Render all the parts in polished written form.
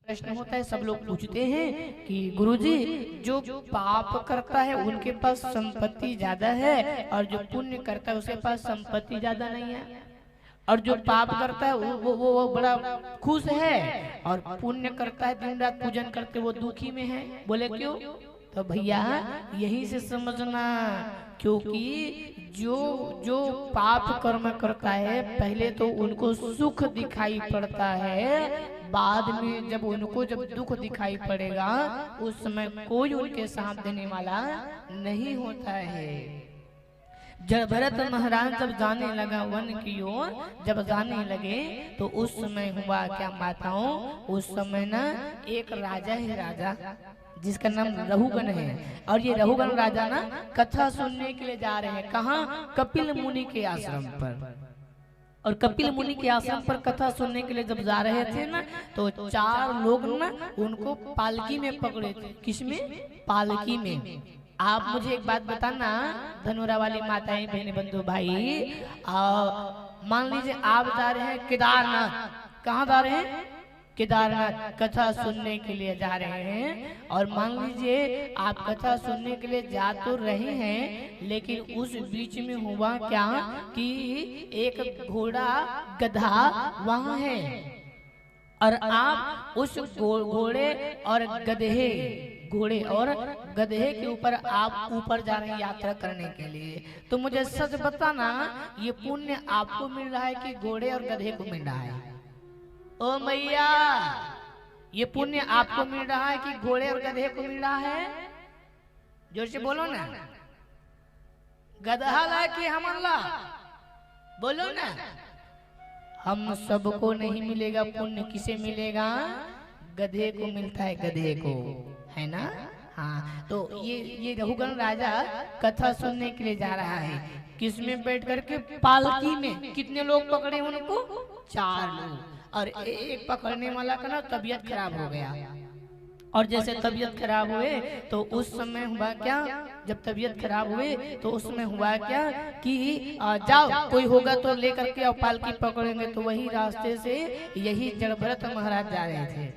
प्रश्न होता है, सब लोग पूछते हैं कि गुरुजी जो पाप करता है उनके पास संपत्ति ज्यादा है और जो पुण्य करता है उसके पास संपत्ति ज्यादा नहीं है, और जो पाप करता है वो बड़ा खुश है, और पुण्य करता है दिन रात पूजन करते वो दुखी में है। बोले क्यों? तो भैया यही से समझना, क्योंकि जो जो पाप कर्म करता है पहले तो उनको सुख दिखाई पड़ता है, बाद में जब उनको जब दुख दिखाई पड़ेगा उस समय कोई उनके साथ देने वाला नहीं होता है। जब भरत महाराज जब जाने लगा वन की ओर, जब जाने लगे तो उस समय हुआ क्या माताओं, उस समय ना एक राजा है, राजा जिसका नाम रहुगण है, और ये रहुगण राजा ना कथा सुनने के लिए जा रहे हैं। कहाँ? कपिल मुनि के आश्रम पर। और कपिल मुनि के आश्रम पर कथा सुनने के लिए जब जा रहे थे ना, तो चार लोग ना उनको पालकी में पकड़े थे। किसमें? पालकी में। आप मुझे एक बात बताना, धनुरा वाली माताएं, बहने, बंधु, भाई, मान लीजिए आप जा रहे हैं केदारनाथ। कहाँ जा रहे हैं? केदारनाथ कथा सुनने के लिए जा रहे हैं। और मान लीजिए आप कथा सुनने के लिए जा तो रहे हैं, लेकिन उस बीच में हुआ क्या कि एक घोड़ा गधा वहां है, और आप उस घोड़े और गधे के ऊपर आप ऊपर जा रहे हैं यात्रा करने के लिए। तो मुझे सच बताना, ये पुण्य आपको मिल रहा है कि घोड़े और गधे को मिल रहा है? ओ मैया, ये पुण्य आपको मिल रहा है कि घोड़े और गधे को मिल रहा है? जोर से बोलो ना। गधा ला कि हम ला? बोलो ना। हम सबको नहीं मिलेगा पुण्य, किसे मिलेगा? गधे को मिलता है, गधे को, है ना? हाँ, तो ये रहुगण राजा कथा सुनने के लिए जा रहा है। किसमें बैठ करके? पालकी में। कितने लोग पकड़े उनको? 4 लोग। और एक पकड़ने वाला का ना तबीयत खराब हो गया, और जैसे तबीयत खराब हुए तो उस समय हुआ क्या, जब तबीयत खराब हुए तो उस समय हुआ क्या कि जाओ कोई होगा तो लेकर के और पालकी पकड़ेंगे। तो वही रास्ते से यही जड़भरत महाराज जा रहे थे।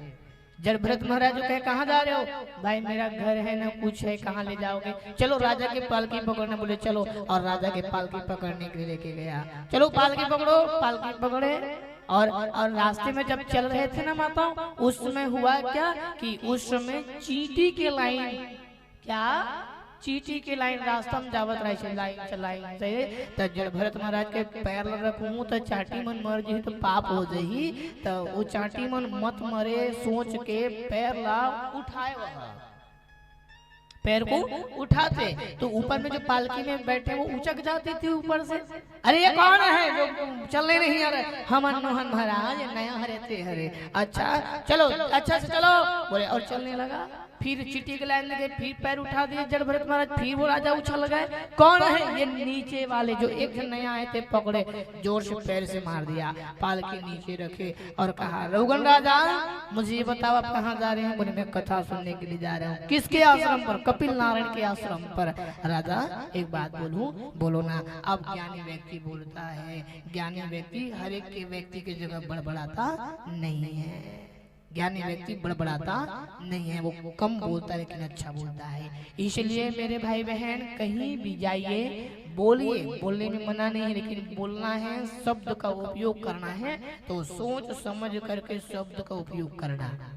जड़भरत महाराज जो कहे कहाँ जा रहे हो? भाई मेरा घर है ना कुछ है, कहाँ ले जाओगे? चलो राजा के पालकी पकड़ने। बोले चलो, और राजा के पालकी पकड़ने के लिए लेके गया। चलो पालकी पकड़ो। पालकी पकड़े, और रास्ते में जब चल रहे थे ना माताओं, उस समय हुआ क्या कि उस समय चींटी के लाइन, क्या चींटी के लाइन रास्ता में जावत रहे, लाइन चलाइन से। तो जड़भरत महाराज के पैर रखूं तो चाटी मन मर जी तो पाप हो जाही, तो वो चाटी मन मत मरे सोच के पैर ला उठाए, वहां पैर को उठाते तो ऊपर में जो पालकी में बैठे वो उचक जाती थी ऊपर से। अरे ये कौन है जो चलने नहीं आ रहे? हम मनमोहन महाराज, नया हरे थे हरे। अच्छा चलो, अच्छा से चलो। बोले और चलने लगा। फिर चींटी के लाइन लगे, फिर पैर उठा दिए जड़भरत महाराज, फिर वो राजा उछल गए। कौन है? ये नीचे वाले जो एक जन नया आए थे, पकड़े, जोर से पैर से मार दिया, पालकी नीचे रखे और कहा, रहुगण राजा मुझे बताओ आप कहाँ जा रहे हैं? बोले मैं कथा सुनने के लिए जा रहा हूँ। किसके आश्रम पर? कपिल नारायण के आश्रम पर। राजा एक बात बोलूं? बोलो ना। अब ज्ञानी व्यक्ति बोलता है, ज्ञानी व्यक्ति हर एक के व्यक्ति की जगह बड़बड़ाता नहीं है। ज्ञानी व्यक्ति बड़बड़ाता नहीं है, वो कम बोलता है लेकिन अच्छा बोलता है। इसलिए मेरे भाई बहन कहीं भी जाइए बोलिए, बोलने में मना नहीं है, लेकिन बोलना है, शब्द का उपयोग करना है तो सोच समझ करके शब्द का उपयोग करना।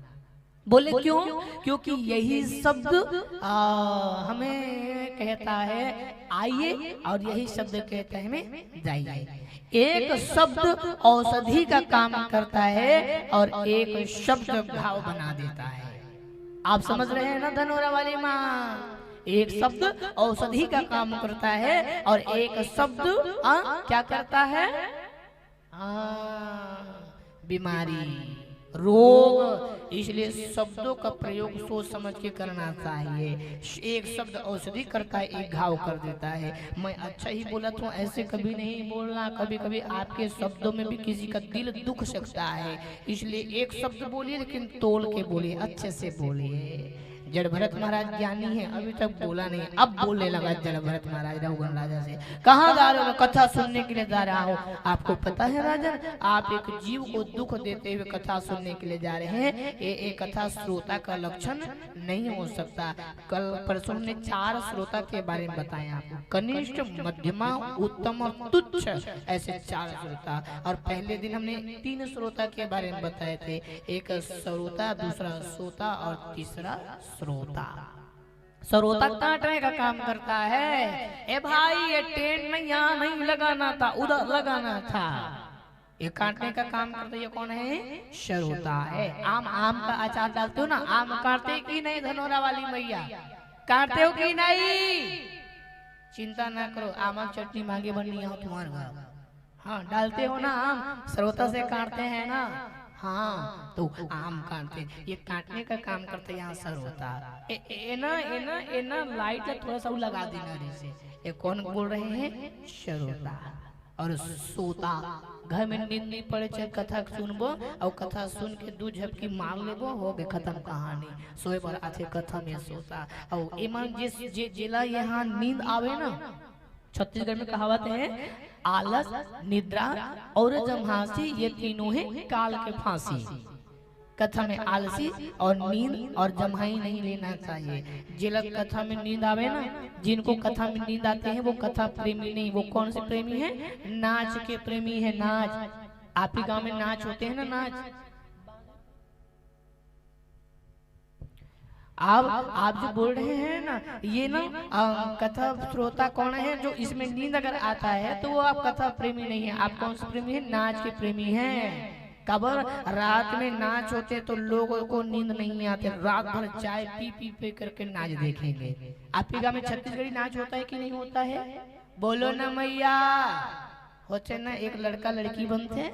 बोले क्यों? क्योंकि यही शब्द हमें कहता है आइए, और यही शब्द कहता है हमें जाइए। एक शब्द औषधि का काम करता है और एक शब्द घाव बना देता है। आप समझ रहे हैं ना धनोरा वाली माँ? एक शब्द औषधि का काम करता है और एक शब्द क्या करता है? बीमारी, रोग। इसलिए शब्दों का प्रयोग सोच समझ के करना चाहिए। एक शब्द औषधि करता है, एक घाव कर देता है। मैं अच्छा ही बोला तो ऐसे कभी नहीं बोलना। कभी कभी आपके शब्दों में भी किसी का दिल दुख सकता है, इसलिए एक शब्द बोलिए लेकिन तोल के बोलिए, अच्छे से बोलिए। जड़ भरत महाराज ज्ञानी है, अभी तक बोला नहीं, अब बोलने लगा जड़ भरत महाराज रघुगण राजा से। कहाँ जा रहे हो? कथा सुनने के लिए जा रहा हो। आपको पता है राजन, आप एक जीव को दुख देते हुए कथा सुनने के लिए जा रहे हैं, ये कथा श्रोता का लक्षण नहीं हो सकता। कल परसों ने 4 श्रोता के बारे में बताया आपको, कनिष्ठ, मध्यमा, उत्तम और तुच्छ, ऐसे 4 श्रोता। और पहले दिन हमने 3 श्रोता के बारे में बताए थे, एक श्रोता, दूसरा श्रोता और तीसरा श्रोता। श्रोता काटने का काम करता है। ए भाई, ये टेंट नहीं यहाँ नहीं लगाना था, उधर लगाना था। ये काटने का काम करता है। ये कौन है? श्रोता है। आम का अचार डालते हो ना, आम काटते कि नहीं? धनोरा वाली मैया काटते हो कि नहीं? चिंता ना करो, आम चटनी मांगे बननी हो तुम्हारे घर। हाँ, डालते हो ना आम, श्रोता से काटते हैं ना। हाँ, तो आम काटते, ये काटने का काम करते यहाँ श्रोता। लाइट थोड़ा सा लगा देना जैसे। ये कौन बोल रहे हैं? श्रोता। और सोता, घर में नींद नहीं पड़े चाहे कथा सुनबो, और कथा सुन के 2 झपकी मार लेबो, हो गए खत्म कहानी। सोए पर आते कथा में सोता। और ईमान जिला यहाँ नींद आवे ना, छत्तीसगढ़ में कहावत है, आलस, निद्रा और जमहासी, ये तीनों है काल के फांसी। कथा में आलसी और नींद और जमहाई नहीं लेना चाहिए। जिला कथा में नींद आवे ना, जिनको कथा में नींद आते हैं वो कथा प्रेमी नहीं। वो कौन से प्रेमी है? नाच के प्रेमी है। नाच, आप ही गांव में नाच होते हैं ना, नाच। आप जो बोल रहे हैं ना, ये ना कथा श्रोता कौन है? जो इसमें नींद अगर आता है तो वो आप कथा प्रेमी नहीं है। आप कौन से प्रेमी है? नाच के प्रेमी हैं। कबर रात में नाच होते तो लोगों को नींद नहीं आते, रात भर चाय पी करके नाच देखेंगे। आपके गाँव में छत्तीसगढ़ी नाच होता है कि नहीं होता है? बोलो ना मैया। होते ना, एक लड़का लड़की बनते,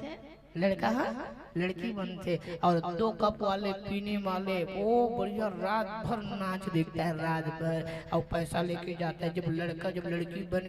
लड़का हाँ लड़की बनते, और 2 कप वाले पीने वाले, वो बढ़िया रात भर नाच देखता है रात भर, और पैसा लेके जाता है। जब लड़का जब लड़की बन